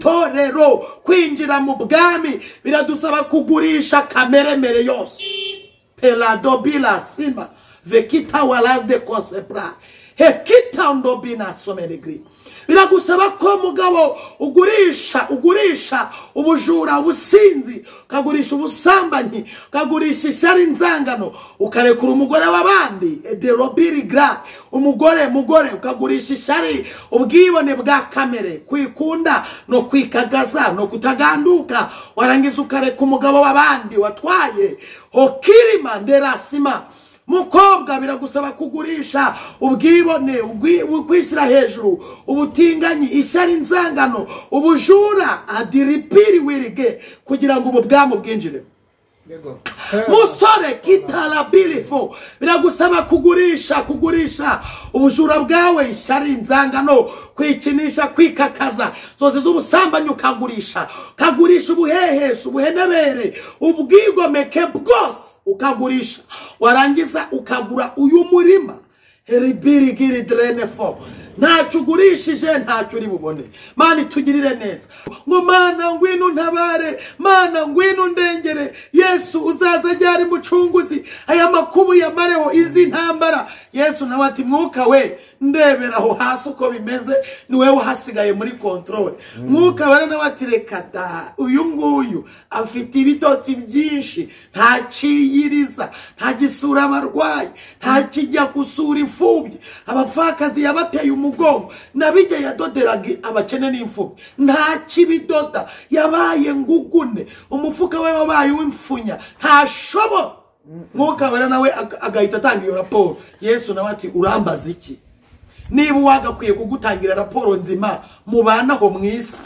itorero kwinjira mu bwami biradusaba kugurisha kameremere yose pelado bila sima vekita walade konsepra hekita ndobina somenegri biragusaba ko mugabo ugurisha ubujura ubusinzi ukagurisha ubusambanyi ukagurisha ishyari inzangano ukarekura umugore w'abandiederobirigra umugore ukagurisha ishyari ubwibone bwa kamere kwikunda no kwikagaza no kutaganduka warangiza ukareka umugabo w'abandi watwaye hokirima nderasima mukobwa biragusaba kugurisha ubwibone ukwishyira hejuru ubutinganyi ishyari inzangano ubujura adiripiri wirige kugira ngo ububwamu bwinjire musore kitarabilifo biragusaba kugurisha ubujura bwawe ishyari inzangano kwikinisha kwikakaza zose z'ubusambanyi ukagurisha ubuhehesi ubuhenebere ubwigomeke bwose ukagurisha warangiza ukagura uyu murima heribirigiri drenefo ntacyo ugurishije ntacyo uri bubone Mana tugirire neza ngo Mana ngwino ntabare Mana ngwino ndengere Yesu uzaza ryari mucunguzi aya makubu yamareho izi ntambara Yesu nawe ati mwuka we ndebera aho hasi uko bimeze ni wewe uhasigaye muri control mwuka wera nawe ati reka da uyu nguyu afite ibitotsi byinshi nta ciyiriza nta gisura abarwayi nta kijya gusura imfubyi abapfakazi yabateye umugongo nabijya yadoderaga abakene n'imfubyi nta kibidoda yabaye ngugune umufuka we wabaye w'imfunya nta shobo mwuka wera nawe agahita atanga iyo raporo Yesu nawe ati urambaza iki niba wagakwiye kugutangira raporo nzima mubanaho mwisi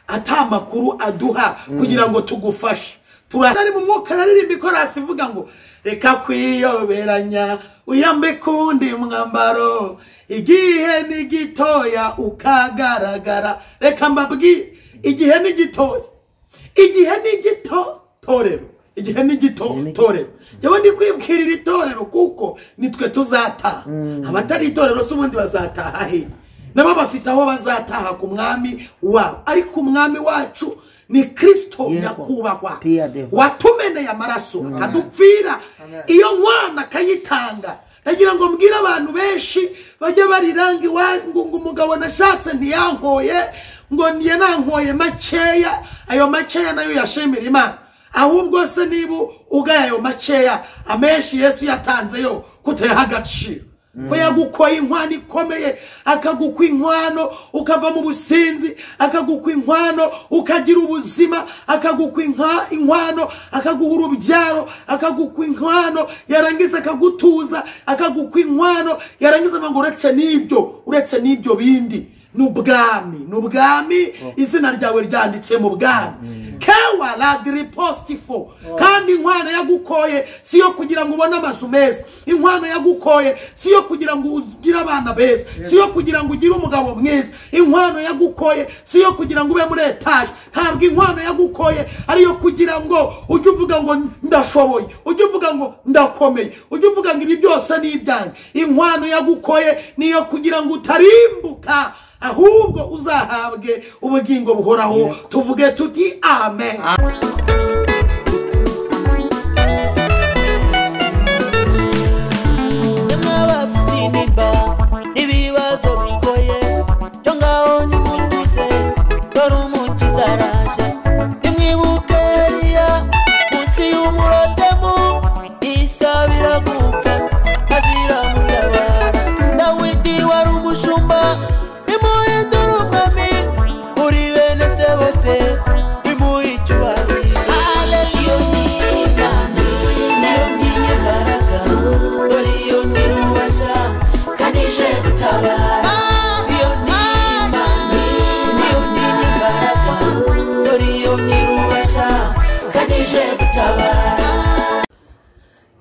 atamakuru aduha kugira ngo tugufashe turari mu mwuka naririmba ikorasi ivuga ngo reka kwiyoberanya uyambe kundi mwambaro igihe ni gitoya ukagaragara reka mbabwire igihe ni gitoya igihe ni gito torero jewe ndi kwibwirira itorero kuko nitwe tuzataha abatari itorero s'ubundi bazataha he nabo bafite aho bazataha ku mwami wabo ariko umwami wacu ni Kristo nyakubahwa watumeneye amaraso akadupfira iyo mwana kayitanga ndagira ngo mbwire abantu benshi bajya bariranga ngo umugabo nashatse ntiyankoye ngo niye nankoye makeya ayo makeya nayo yashimira Imana ahubwo se nibu ugaya ayo makeya amenshi Yesu yatanzeyo kuteha agaciro ko yagukoye inkwano ikomeye akagukwa inkwano ukava mu businzi akagukwa inkwano ukagira ubuzima akagukwa inkwano akaguha urubyaro akagukwa inkwano yarangiza akagutuza akagukwa inkwano yarangiza ngo uretse n'ibyo bindi nubwami izina ryawe ryanditse mu bwami kewa la dripostifo kandi inkwano yagukoye siyo kugira ngo ubone amazu meza inkwano yagukoye siyo kugira ngo ugire abana beza siyo kugira ngo ugire umugabo mwiza inkwano yagukoye siyo kugira ngo ube muri etage ntabwo inkwano yagukoye ariyo kugira ngo ujye uvuga ngo ndashoboye ujye uvuga ngo ndakomeye ujye uvuga ngo ibi byose ni ibyanjye inkwano yagukoye niyo kugira ngo utarimbuka ahubwo uzahabwe ubugingo buhoraho tuvuge tuti amen ibibazo bigoye cyo ngaho ni Mwese dore umukiza araje imwibuke munsi y'umurotemu isabira gupfa azira mutabara Dawidi wari umushumba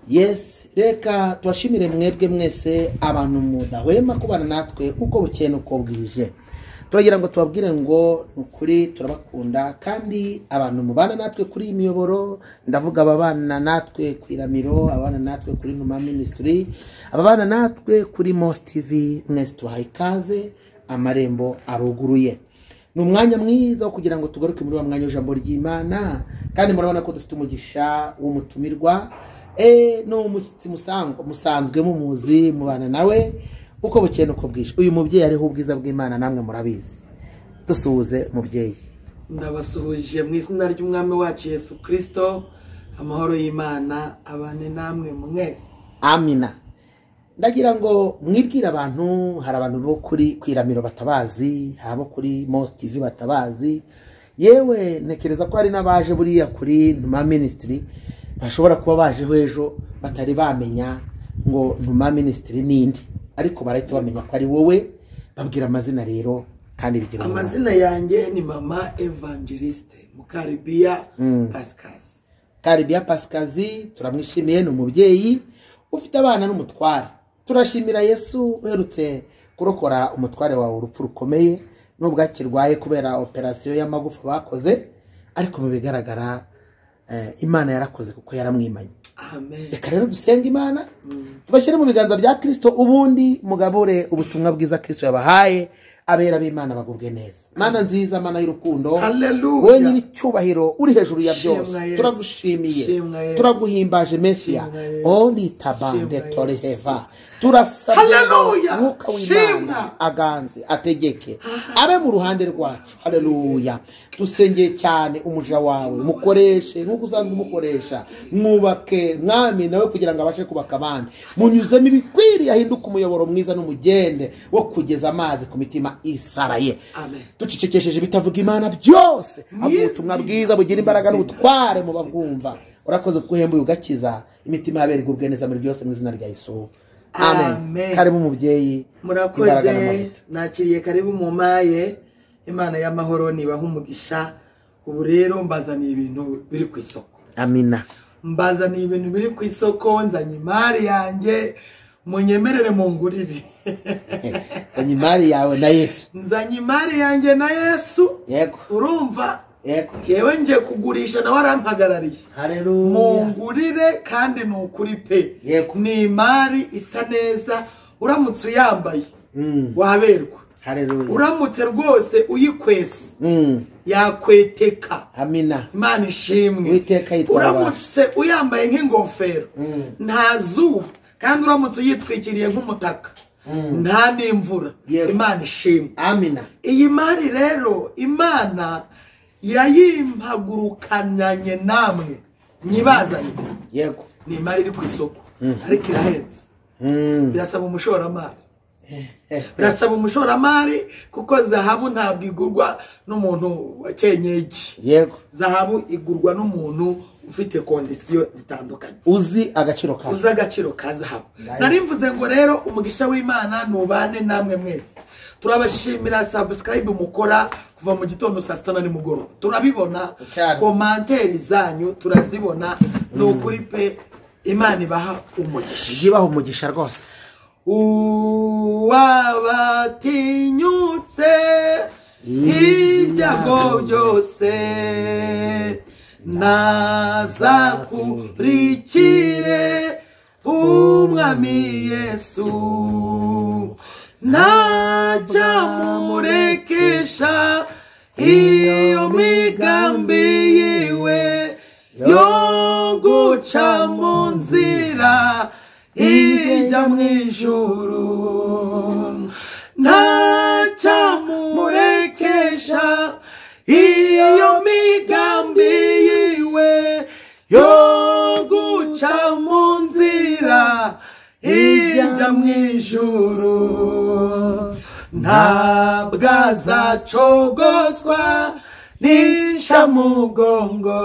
Yes, reka twashimire mwebwe mwese abantu mudahwema kubana natwe uko bukeye uko bwije. Turagira ngo tubabwire ngo nukuri turabakunda kandi abantu mubana natwe kuri imiyoboro ndavuga ababana natwe ku Iramiro abana natwe kuri Numa Ministry ababana natwe kuri MOSI TV mwese tuhaye ikaze amarembo aruguruye. ni umwanya mwiza wo kugira ngo tugaruke muri wa mwanya w'ijambo ry'Imana kandi murabona ko dufite umugisha w'umutumirwa no umushyitsi musanzwe mumuzi mubana nawe uko bukeye uko bwishe. Uyu mubyeyi ariho ubwiza bw'Imana namwe murabizi. Dusuhuze mubyeyi. Ndabasuhuje mu izina ry'umwami wacu Yesu Kristo, amahoro y'Imana abane namwe mwese. Amina. Ndagira ngo mwibwira abantu, hari abantu bo kuri kwiramiro batabazi, hari abo kuri MOSI TV batabazi, yewe nekereza ko hari nabaje buriya kuri Ntuma Ministry bashobora kuba baje ejo batari bamenya ngo Ntuma Ministry nindi, ariko barahita bamenya ko ari wowe. Babwira amazina rero kandi bigira amazina yanjye ni Mama Evangeliste Mukaribia Pascazi. Karibia Pascazi turamwishimiye, ni umubyeyi ufite abana n'umutware. Turashimira Yesu uherutse kurokora umutware wawe urupfu rukomeye n'ubwakirwaye kubera operation y'amagufa bakoze, ariko mu bigaragara Imana yarakoze kuko yaramwimanye. Amen. Reka rero dusenga Imana tubashyire mu biganza bya Kristo, ubundi mugabure ubutumwa bwiza Kristo yabahaye abera b'Imana bagubwe neza. Mana nziza, Mana y'urukundo, wowe nyiri cyubahiro uri hejuru ya byose, turagushimiye, turaguhimbaje Mesia, oni tabande toreheva. Turasabye Mwuka w'Imana aganze ategeke abe mu ruhande rwacu. Haleluya. Dusengeye cyane umuja wawe, mukoreshe nkuko uzanzwe umukoresha, mwubake mwami nawe kugira ngo abashe kubaka abandi, munyuzemo ibikwiriye ahinduka umuyoboro mwiza n'umugende wo kugeza amazi ku mitima isaraye. Amen. Ducicekesheje bitavuga Imana byose, ubutumwa bwiza bugira imbaraga n'ubutware mu babwumva. Urakoze kuhembuye ugakiza imitima y'aberwa ubweneza muri byose mu izina rya Yesu. Amen. Karibu mubyeyi. Murakoze. Nakiriye karibu mumaye. Imana y'amahoro nibaha umugisha. Ubu rero mbazaniye ibintu biri ku isoko. Amina. Mbazaniye ibintu biri ku isoko, nzanye imari yanjye, munyemerere mungurire. Nzanye imari yawe na Yesu. Nzanye imari yanjye na Yesu. Yego. Urumva? Yego. Yewe nje kugurisha na warampagarariye. Haleluya. Mungurire kandi nukuri pe. Yego. Ni imari isa neza, uramutse uyambaye waberwa. Haleluya. Uramutse rwose uyikwese yakweteka. Amina. Imana ishimwe. Witeka yitwara. Uramutse uyambaye nk'ingofero nta zuba, kandi uramutse uyitwikiriye nk'umutaka nta n'imvura. Imana ishimwe. Amina. Iyi mari rero Imana yayimpagurukanye namwe nyibazanye. Yego. Ni imari iri ku isoko ariko irahenze. Birasaba umushoramari. Birasaba umushoramari kuko zahabu ntabwo igurwa n'umuntu wa kenyeji. Yego. Zahabu igurwa n'umuntu ufite kondisiyo zitandukanye. Uzi agaciro ka. Uzi agaciro ka zahabu. Nari mvuze ngo rero umugisha w'Imana nubane namwe mwese. Turabashimira subscribe mukora kuva mu gitondo saa 6 nimugoroba. Turabibona komanteri zanyu turazibona. Nukuri pe Imana ibaha umugisha. Ibaha umugisha rwose. Uwabatinyutse ibyago byose nazakurikire umwami Yesu, ntazamurekesha iyo migambi yiwe yo guca mu nzira ijya mu ijuru, ntazamurekesha iyo migambi yiwe yo guca mu nzira ijya mu ijuru, ntabwo azacogozwa n'ishamugongo,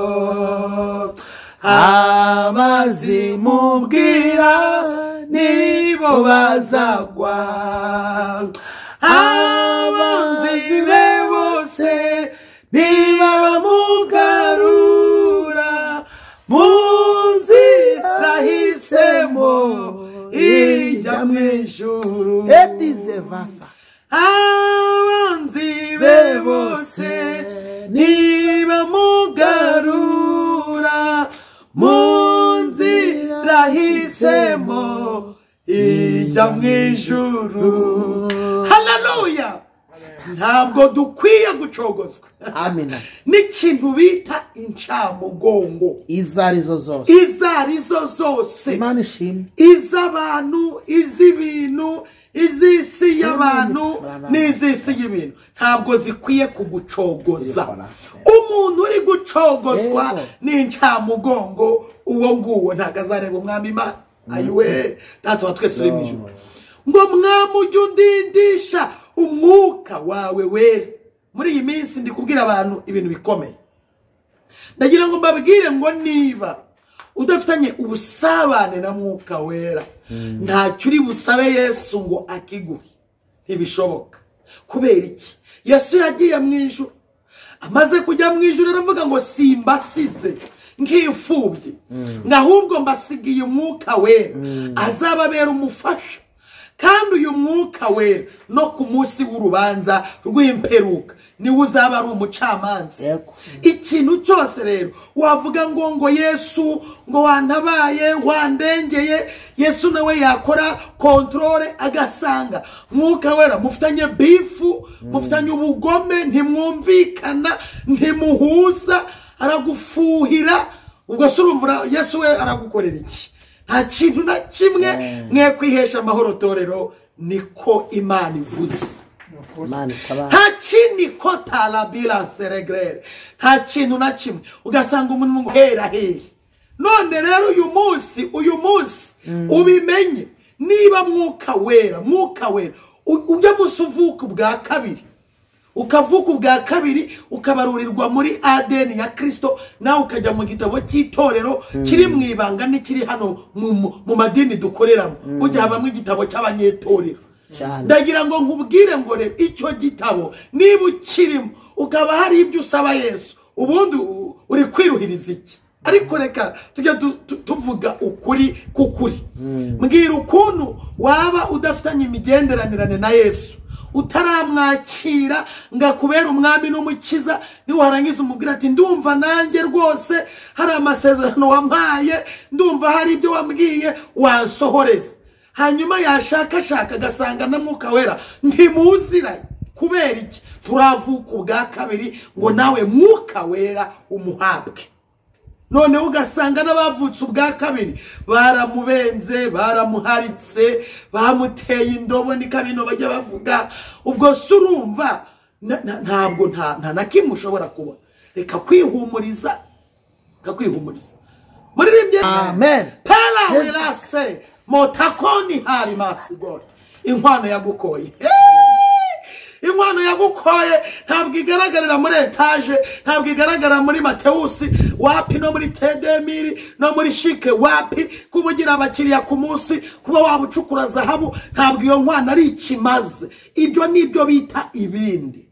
abazimubwira nibo bazagwa, abanzi be bose nibamugarura mu nzira ahisemo ijya mu ijuru. Abanzi be bose nibamugarura mu nzira ahisemo ijya mu ijuru. Haleluya. ntabwo dukwiye gucogozwa amina n'ikintu bita incamugongo izarizo zose Imana ishimwe iz'abantu iz'ibintu iz'isi y'abantu n'iz'isi y'ibintu ntabwo zikwiye kugucogoza umuntu uri gucogozwa n'incamugongo uwo nguwo ntabwo azareba umwami Imana ayiwe data wa twese uri mu ijuru ngo mwami ujye undindisha umwuka wawe wera muri iyi minsi ndi kubwira abantu ibintu bikomeye ndagira ngo mbabwire ngo niba udafitanye ubusabane na mwuka wera ntacyo uri busabe Yesu ngo akiguhe ntibishoboka kubera iki Yesu yagiye mu ijuru amaze kujya mu ijuru aravuga ngo simbasize nk'imfubyi ahubwo mbasigiye umwuka wera azababera umufasha kandi uyu mwuka wera no ku munsi w'urubanza rw'imperuka niwe uzaba ari umucamanza ikintu cyose rero wavuga ngo Yesu ngo wantabaye wandengeye Yesu nawe yakora kontrole agasanga mwuka wera mufitanye bifu mufitanye ubugome ntimwumvikana ntimuhuza aragufuhira ubwo surumvura Yesu we aragukorera iki nta kintu na kimwe mwe kwihesha amahoro torero niko Imana ivuze nta kindi ko talabilance regrere nta kintu na kimwe ugasanga umuntu hera none rero uyu munsi ubimenye niba mwuka wera ujya musuvuka bwa kabiri ukavuka ubwa kabiri ukabarurirwa muri ADN ya Kristo nawe ukajya mu gitabo cy'itorero kiri mu ibanga n'ikiri hano mu madini dukoreramo ujya habamwe igitabo cy'abanyetorero ndagira ngo nkubwire ngo rero icyo gitabo niba ukirimo ukaba hari ibyo usaba Yesu ubundi uri kwiruhiriza iki ariko reka tujya tuvuga ukuri kukuri mbwira ukuntu waba udafitanye imigenderanirane na Yesu utaramwakira ngakubera umwami n'umukiza ni warangiza umubwira ati ndumva nanjye rwose hari amasezerano wampaye ndumva hari ibyo wambwiye wansohoreza hanyuma yashakashaka agasanga na mwuka wera ntimuziranye kubera iki turavuka ubwa kabiri ngo nawe mwuka wera umuhabwe none ugasanga n'abavutse ubwa kabiri baramubenze baramuharitse bamuteye indobo ni kabino bajya bavuga ubwo surumva ntabwo nta nakimwe ushobora kuba reka kwihumuriza muri rimwe amen pala welase motakoni hari masi god inkwano yagukoye inkwano yagukoye ntabwo igaragarira muri etaje ntabwo igaragara muri Matewusi wapi no muri Tedemiri no muri Shike wapi kubugira abakiriya ku munsi kuba wabucukura zahabu ntabwo iyo nkwano ari ikimaze ibyo nibyo bita ibindi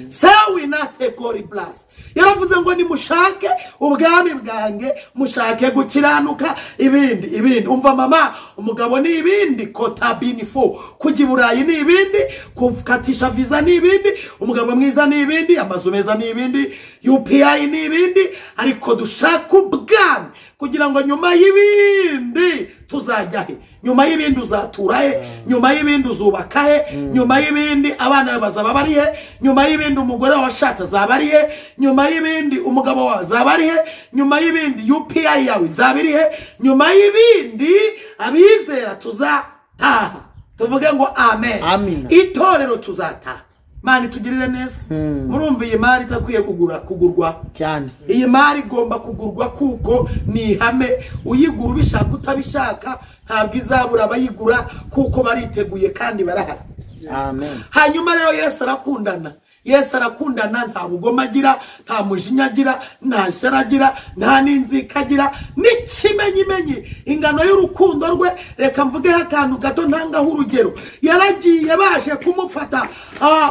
sawi nate glory plus yaravuze ngo ni mushake ubwami bwange mushake gukiranuka ibindi umva mama umugabo ni ibindi kotabinifo kujya Burayi ni ibindi kukatisha visa ni ibindi umugabo mwiza ni ibindi amazu meza ni ibindi UPI ni ibindi ariko dushaka ubwami kugira ngo nyuma y'ibindi tuzajyahe nyuma y'ibindi uzaturahe nyuma y'ibindi uzubakahe nyuma y'ibindi abana bazaba barihe nyuma y'ibindi umugore washatse azabarihe nyuma y'ibindi umugabo wawe azabarihe nyuma y'ibindi UPI yawe izabirihe nyuma y'ibindi abizera tuzataha tuvuge ngo amen itorero tuzataha mani tugirire neza murumva iyi mari itakwiye kugurwa cyane iyi mari igomba kugurwa kuko ni ihame uyigura ubishaka utabishaka ntabwo izabura abayigura kuko bariteguye kandi barahari amen hanyuma rero Yesu arakundana nta bugoma agira nta mujinya agira nta shyara agira nta n'inzika agira n'ikimenyimenyi ingano y'urukundo rwe reka mvugeho akantu gato ntangaho urugero yaragiye baje kumufata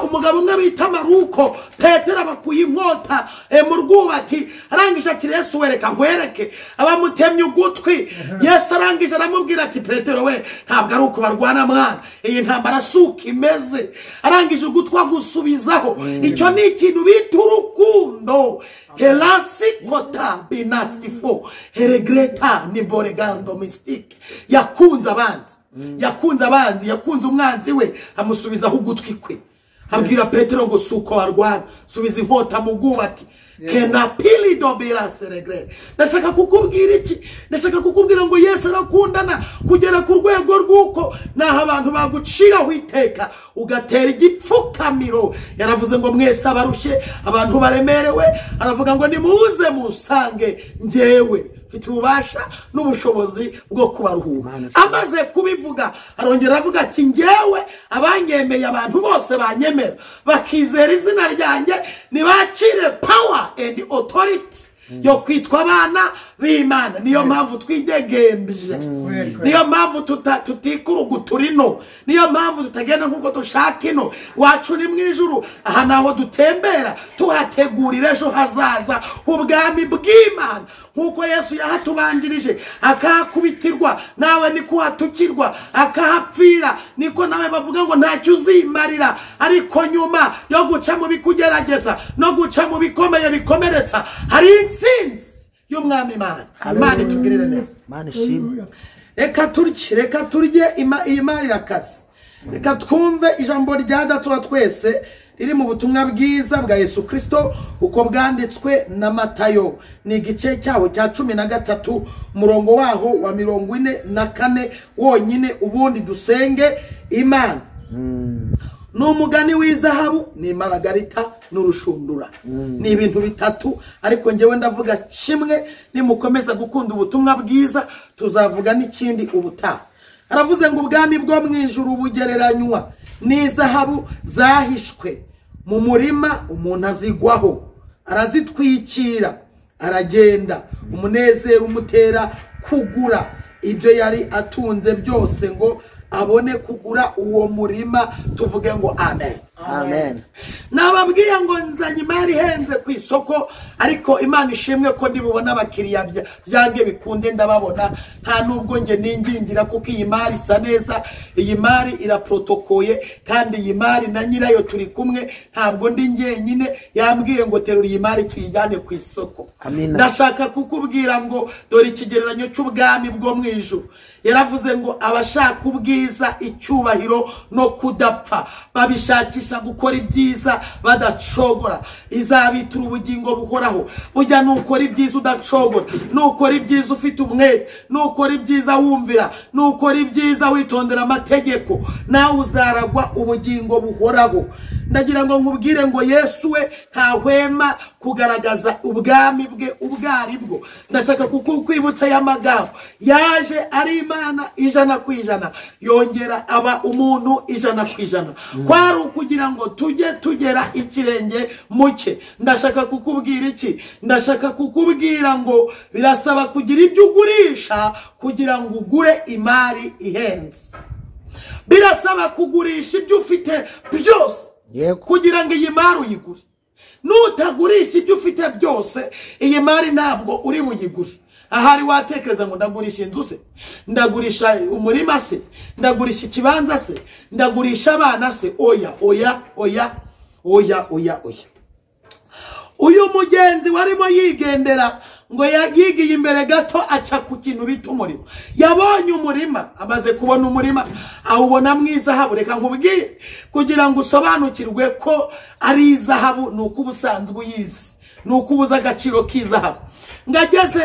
umugabo umwe bita Maruko Petero abakuye inkota mu rwubati arangije ati Yesu wereka nkwereke abamutemye ugutwi Yesu arangije aramubwira ati Petero we ntabwo ari uko barwana mwana iyi ntambara suka imeze arangije ugutwa gusubizaho icyo ni ikintu bita urukundo helasi kota binastifo heregreta ni boregando mystique yakunze abanzi yakunze umwanzi we amusubizaho ugutwi kwe abwira Petero ngo suko barwana subiza inkota mu bwubati kena pili dobira seregre. Ndashaka kukubwira iki? Ndashaka kukubwira ngo Yesu arakundana kugera ku rwego rw'uko naho abantu baguciraho iteka ugatera igipfukamiro. Yaravuze ngo mwese abarushe abantu baremerewe, aravuga ngo nimuze musange njyewe mfite ububasha n'ubushobozi bwo kubaruhura. Amaze kubivuga arongera avuga ati njyewe abanyemeye abantu bose banyemera bakizera izina ryanjye nibacire power and authority yo kwitwa abana b'Imana. Niyo mpamvu twidegembye, niyo mpamvu tutikuruguturino, niyo mpamvu tutagenda nkuko dushaka ino. Wacu ni mwijuru, aha naho dutembera tuhategurira ejo hazaza ubwami bw'Imana. Nkuko Yesu yahatubanjirije akahakubitirwa, nawe niko hatukirwa akahapfira, niko nawe bavuga ngo ntacyo uzimarira. Ariko nyuma yo guca mu bikugerageza no guca mu bikomeye bikomeretsa hari intsinzi y'umwami Imana. Imana itugirire neza. Imana ishimwe. Reka turye imari irakaze. Reka twumve ijambo rya Data wa twese riri mu butumwa bwiza bwa Yesu Kristo uko bwanditswe na Matayo. Ni igice cyaho cya 13 umurongo waho wa 44 wonyine. Ubundi dusenge Imana. N'umugani w'izahabu ni maragarita n'urushundura. Ni ibintu bitatu, ariko ngewe ndavuga kimwe. Nimukomeza gukunda ubutumwa bwiza tuzavuga n'ikindi ubutaha. Aravuze ngo ubwami bwo mwijuru bugereranywa n'izahabu zahishwe mu murima, umuntu azigwaho arazitwikira aragenda, umunezero umutera kugura ibyo yari atunze byose ngo abone kugura uwo murima. Tuvuge ngo amen. Amen. Nababwiye ngo nzanye imari henze ku isoko, ariko Imana ishimwe ko ndibubona abakiriya byange bikunde ndababona. Nta nubwo nge ningingira kuko iyi mari isa neza, iyi mari iraprotokoye, kandi iyi mari na nyirayo turi kumwe, ntabwo ndi ngenyine. Yambwiye ngo terura iyi mari tuyijyane ku isoko. Ndashaka kukubwira ngo dore ikigereranyo cy'ubwami bwo mwijuru. Yaravuze ngo abashaka ubwiza, icyubahiro no kudapfa babishakisha gukora ibyiza badacogora, izabitura ubugingo buhoraho. Burya nukora ibyiza udacogora, nukora ibyiza ufite umwete, nukora ibyiza wumvira, nukora ibyiza witondera amategeko, nawe uzaragwa ubugingo buhoraho. Ndagira ngo nkubwire ngo Yesu we ntahwema kugaragaza ubwami bwe ubwaribwo. Ndashaka kukwibutsa ya magambo, yaje ari Imana 100%, yongera aba umuntu 100%. Kwari ukugira ngo tujye tugera ikirenge muke. Ndashaka kukubwira iki? Ndashaka kukubwira ngo birasaba kugira ibyo ugurisha kugira ngo ugure imari ihenze. Birasaba kugurisha ibyo ufite byose kugira ngo iyi mari uyigure. Nutagurisha ibyo ufite byose, iyi mari ntabwo uri buyigure. Ahari watekereza ngo ndagurisha inzu se, ndagurisha umurima se, ndagurisha ikibanza se, ndagurisha abana se. Oya. Uyu mugenzi warimo yigendera ngo yagigiye imbere gato aca ku kintu bita umurima. Yabonye umurima, amaze kubona umurima awubona mwizahabu. Reka nkubwiye kugira ngo usobanukirwe ko ari izahabu, nuko ubusanzwe uyizi, nuko ubuza agaciro k'izahabu. Ngageze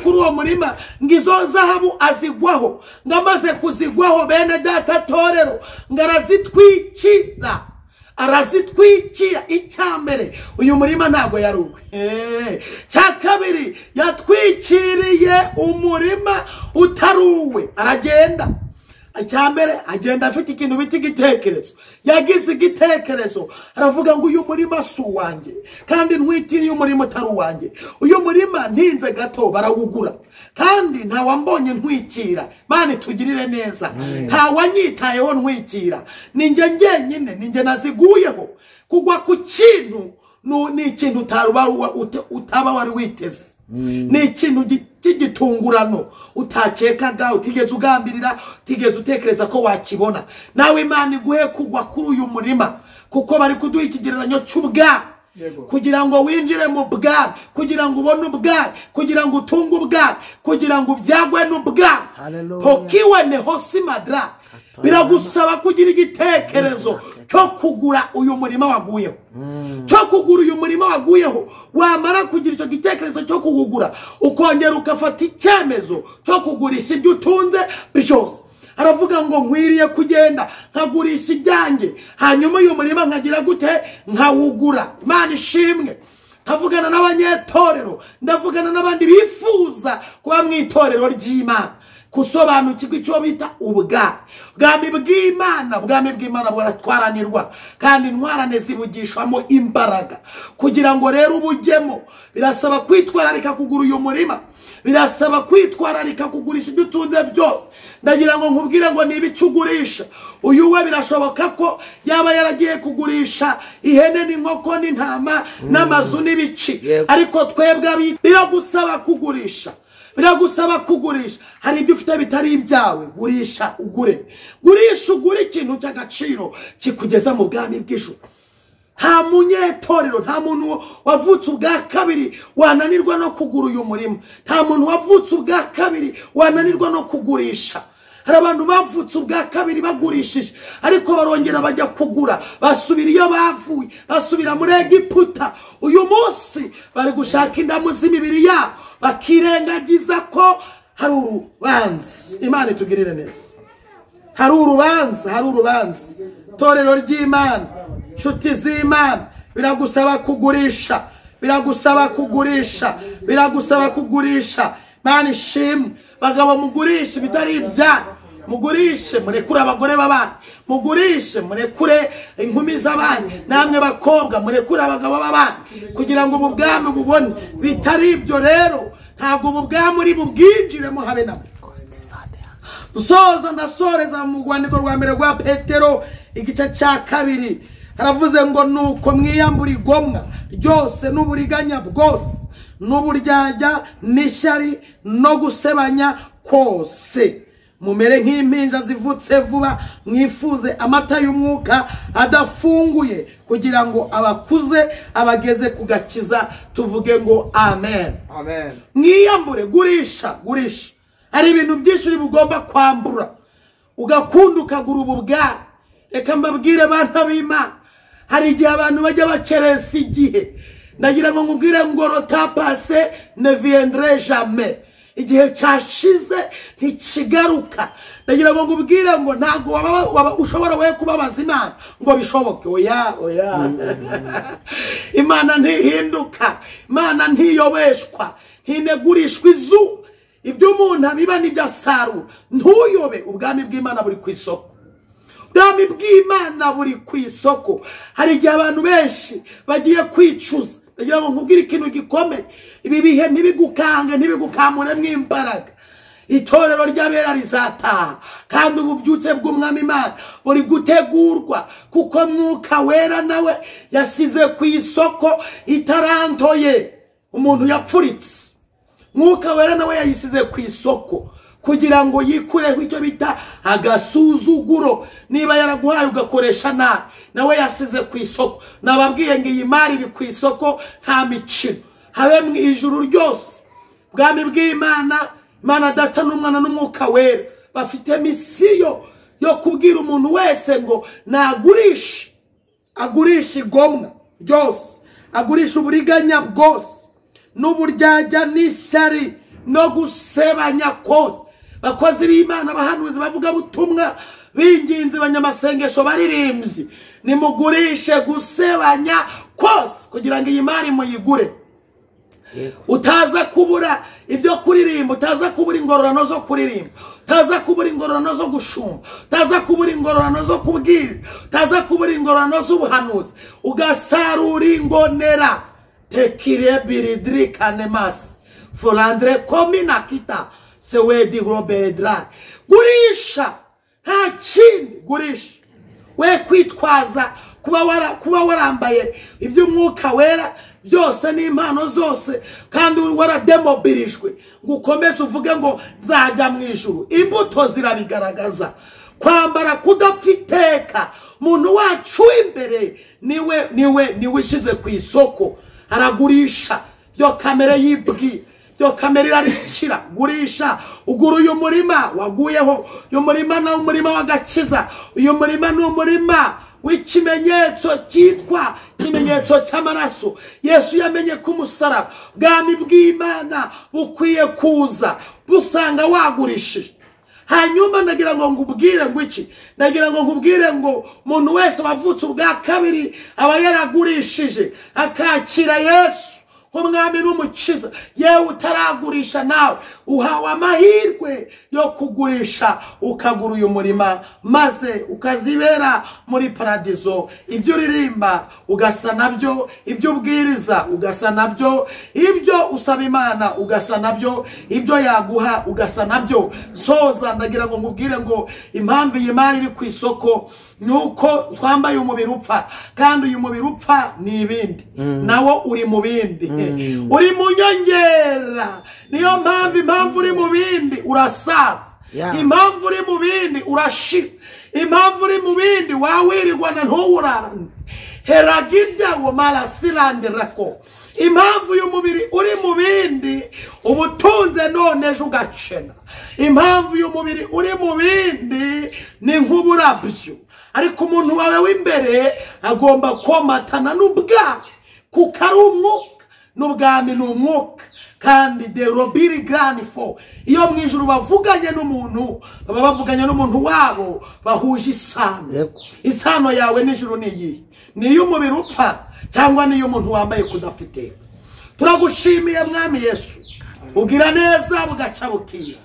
kuri uwo murima ngizo zahabu azigwaho, ngamaze kuzigwaho bene data torero arazitwikira. Icyambere uyu murima ntago yaruwe. Cyakabiri yatwikiriye umurima utaruwe, aragenda. Icyambere agenda afite ikintu bita igitekerezo. Yagize igitekerezo aravuga ngo uyu murima si uwanjye, kandi ntwitiriye umurima utari uwanjye. Uyu murima ntinze gato barawugura, kandi nta wambonye ntwikira. Mani tugirire neza. Nta wanyitayeho ntwikira, ninjye ngenyine, ninjye naziguyeho. Kugwa ku kintu ni ikintu utaba wari witeze. Ni ikintu cy'igitungurano utacekaga, utigeze ugambirira, utigeze utekereza ko wakibona. Nawe Imana iguhe kugwa kuri uyu murima, kuko bari kuduha ikigereranyo cy'ubwami kugira ngo winjire mu bwami, kugira ngo ubone ubwami, kugira ngo utunge ubwami, kugira ngo ubyagwe n'ubwami. Hokiwe ne hosi madra. Biragusaba kugira igitekerezo cyo kugura uyu murima waguyeho cyo kugura uyu murima waguyeho wamara kugira icyo gitekerezo cyo kugugura ukongera ukafata icyemezo cyo kugurisha ibyo utunze byose aravuga ngo nkwiriye kugenda nkagurisha ibyanjye hanyuma uyu murima nkagira gute nkawugura Imana ishimwe nkavugana n'abanyetorero ndavugana n'abandi bifuza kuba mu itorero ry'Imana kusobanukirwa icyo bita ubwami bw'Imana buratwaranirwa kandi intwarane zibugishwamo imbaraga kugira ngo rero ubujyemo birasaba kwitwararika kugura uyu murima birasaba kwitwararika kugurisha ibyo utunze byose ndagira ngo nkubwire ngo niba icyo ugurisha uyu we birashoboka ko yaba yaragiye kugurisha ihene n'inkoko n'intama n'amazu n'ibici ariko twebwe biragusaba kugurisha hari ibyo ufite bitari ibyawe gurisha ugure ikintu cy'agaciro kikugeza mu bwami bw'ijuru nta munyetorero nta muntu wavutse ubwa kabiri wananirwa no kugura uyu murima nta muntu wavutse ubwa kabiri wananirwa no kugurisha hari abantu bavutse ubwa kabiri bagurishije ariko barongera bajya kugura basubira iyo bavuye basubira muri Egiputa uyu munsi bari gushaka indamu z'imibiri yabo bakirengagiza ko hari urubanza Imana itugirire neza hari urubanza torero ry'Imana nshuti z'Imana biragusaba kugurisha Imana ishimwe bagabo mugurisha bitari ibyanyu mugurishe murekure abagore b'abandi mugurishe murekure inkumi z'abandi namwe bakobwa murekure abagabo b'abandi kugira ngo ubwami bubone bitari ibyo rero ntabwo ubwami uri bubwinjiremo habe nabo ndasoreza mu rwandiko rwa mbere rwa Petero igice cya 2 haravuze ngo nuko mwiyambura igomwa ryose n'uburiganya bwose n'uburyarya n'ishyari no gusebanya kose mumere nk'impinja zivutse vuba mwifuze amata y'umwuka adafunguye kugira ngo abakuze abageze kugakiza tuvuge ngo amen mwiyambure gurisha hari ibintu byinshi uri bugomba kwambura ugakunda ukagura ububwari reka mbabwire bantu b'Imana hari igihe abantu bajya baceresa igihe ndagira ngo ngubwire ngo rotapase ne viendrait jamais igihe cyashize ntikigaruka ndagira ngo ngubwire ngo ntago ushobora we kubabaza Imana ngo bishoboke oya Imana ntihinduka Imana ntiyobeshwa ntinegurishwa izu ibyo umuntu abiba n'ibyo asarura ntuyobe ubwami bw'Imana buri ku isoko ubwami bw'Imana buri ku isoko hari igihe abantu benshi bagiye kwicuza ndagira ngo nkubwire ikintu gikomeye ibi bihe ntibigukange ntibigukamuremo imbaraga itorero ry'abera rizataha kandi ububyutse bw'umwami Imana buri gutegurwa kuko mwuka wera nawe yashyize ku isoko itaranto ye umuntu yapfuritse mwuka wera nawe yayisize ku isoko kugira ngo yikureho icyo bita agasuzuguro niba yaraguhaye ugakoresha nawe yasize ku isoko nababwiye ngo iyi mari iri ku isoko nta mikino habe mu ijuru ryose bwami bw'Imana Imana Data n'Umwana n'Umwuka wera bafite misiyo yo kubwira umuntu wese ngo agurisha igomwa ryose agurisha uburiganya bwose n'uburyarya n'ishyari no gusebanya kose bakozi b'Imana abahanuzi bavuga ubutumwa binginze banyamasengesho baririmbyi nimugurishe gusebanya kose kugira ngo iyi mari muyigure utaza kubura ibyo kuririmba utaza kubura ingororano zo kuririmba utaza kubura ingororano zo gushumba utaza kubura ingororano zo kubwira utaza kubura ingororano z'ubuhanuzi ugasarura ingonera tekire biridri kanemas folandre komina kita sewedi robedra gurisha nta kindi gurisha we kwitwaza kuba warambaye iby'umwuka wera byose n'impano zose kandi warademobirijwe ngo ukomeze uvuge ngo nzajya mu ijuru imbuto zirabigaragaza kwambara kudapfa iteka umuntu wacu imbere niwe ushize ku isoko aragurisha byo kamere yibwi byo kamere irarikira gurisha ugura uyu murima waguyeho uyu murima na umurima w'agakiza uyu murima ni umurima w'ikimenyetso cyitwa ikimenyetso cy'amaraso Yesu yamenye ko umusaraba bwami bw'Imana bukwiye kuza busanga wagurishije. Hanyuma nagira ngo ngubwire ngo iki, nagira ngo ngubwire ngo umuntu wese wavutse ubwa kabiri aba yaragurishije akakira Yesu nk'umwami n'umukiza. Yewe utaragurisha nawe uhawe amahirwe yo kugurisha ukagura uyu murima maze ukazibera muri paradizo. Ibyo uririmba ugasa nabyo, ibyo ubwiriza ugasa nabyo, ibyo usaba Imana ugasa nabyo, ibyo yaguha ugasa nabyo. Soza ndagira ngo ngubwire ngo impamvu iyi mari iri ku isoko nuko twambaye umubiri upfa, kandi uyu mubiri upfa ni ibindi, nawo uri mu bindi, uri mu nyongera. Niyo impamvu uri mu bindi urasaza, impamvu uri mu bindi urashira, impamvu uri mu bindi wawirirwa na ntuwurarane heragida wo marasirande rako. Impamvu uyu mubiri uri mu bindi ubutunze none ejo ugacena. Impamvu uyu mubiri uri mu bindi ni nk'uburabyo, ariko umuntu wawe w'imbere agomba komatana n'ubwami, kuko ari umwuka n'ubwami ni umwuka. Kandi de robiri grani fo, iyo mu ijuru bavuganye n'umuntu baba bavuganye n'umuntu wabo bahuje isano. Isano yawe n'ijuru ni iyi, ni y'umubiri upfa cyangwa ni y'umuntu wambaye kudafite. Turagushimiye mwami Yesu, ugira neza bugaca bukira.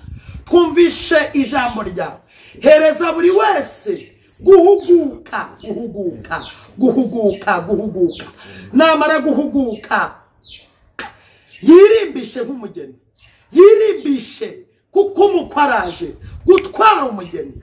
Twumvishe ijambo ryawe, hereza buri wese guhuguka, guhuguka, guhuguka, guhuguka. Namara guhuguka yirimbishe nk'umugeni, yirimbishe kuko umukwaraje gutwara umugeni.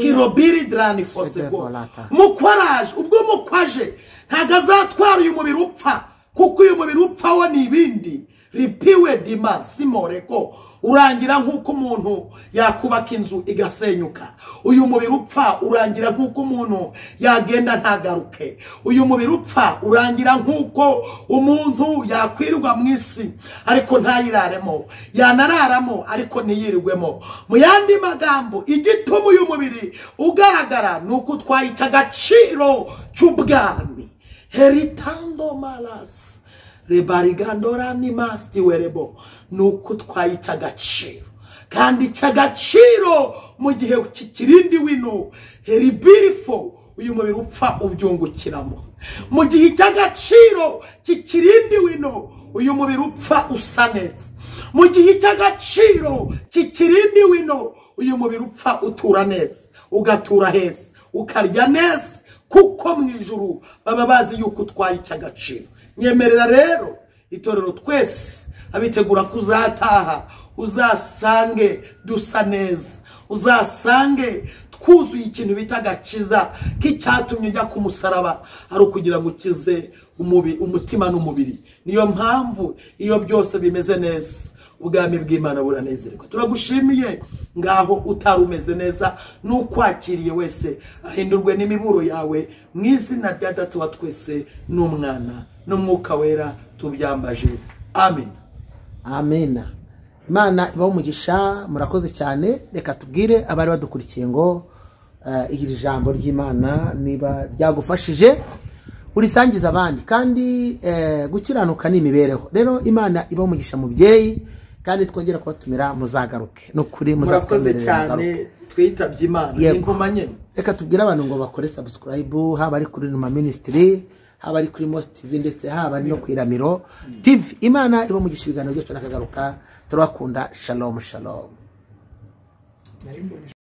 Kirobiri drani fosego mukwaraje, ubwo mukwaje ntago azatwara uyu mubiri upfa, kuko uyu mubiri upfa wo ni ibindi. Ripiwe dima simoreko, urangira nk'uko umuntu yakubaka inzu igasenyuka. Uyu mubiri upfa urangira nk'uko umuntu yagenda ntagaruke. Uyu mubiri upfa urangira nk'uko umuntu yakwirwa mu isi ariko ntayiraremo, yanararamo ariko ntiyirirwemo. Mu yandi magambo, igituma uyu mubiri ugaragara nuko twayica agaciro cy'ubwami. Heritando malas rebarigandora ni masti werebo, nuko twayica agaciro, kandi cy'agaciro mu gihe kikirindi wino. Heribirifo, uyu mubiri upfa ubyungukiramo. Mu gihe cy'agaciro kikirindi wino, uyu mubiri upfa usa neza. Mu gihe cy'agaciro kikirindi wino, uyu mubiri upfa utura neza, ugatura heza, ukarya neza, kuko mu ijuru baba bazi yuko twayica agaciro. Nyemerera rero itorero twese abitegura kuzataha, uzasange dusa neza, uzasange twuzuye ikintu bita agakiza k'icyatumye ujya ku musaraba ari ukugira ngo ukize umutima n'umubiri. Niyo mpamvu iyo byose bimeze neza ubwami bw'Imana buranezerwa. Turagushimiye ngaho utarumeze neza n'ukwakiriye wese ahindurwe n'imiburo yawe, mu izina rya Data wa twese n'Umwana n'Umwuka wera tubyambaje. Amen. Amen. Imana ibaho umugisha, murakoze cyane. Reka tubwire abari badukurikiye ngo iri jambo ry'Imana niba ryagufashije urisangiza abandi, kandi gukiranuka ni imibereho. Rero Imana ibaho umugisha mubyeyi, kandi twongera kubatumira muzagaruke. Nukuri muzatwemerera cyane, twitabye Imana ingomanye. Reka tubwire abantu ngo bakore subscribe, haba ari kuri Numa Ministry, haba ari kuri MOSI TV, ndetse haba no ku Iramiro TV. Imana ibaho umugisha, ibiganiro byacu nakagaruka. Turakunda. Shalom shalom.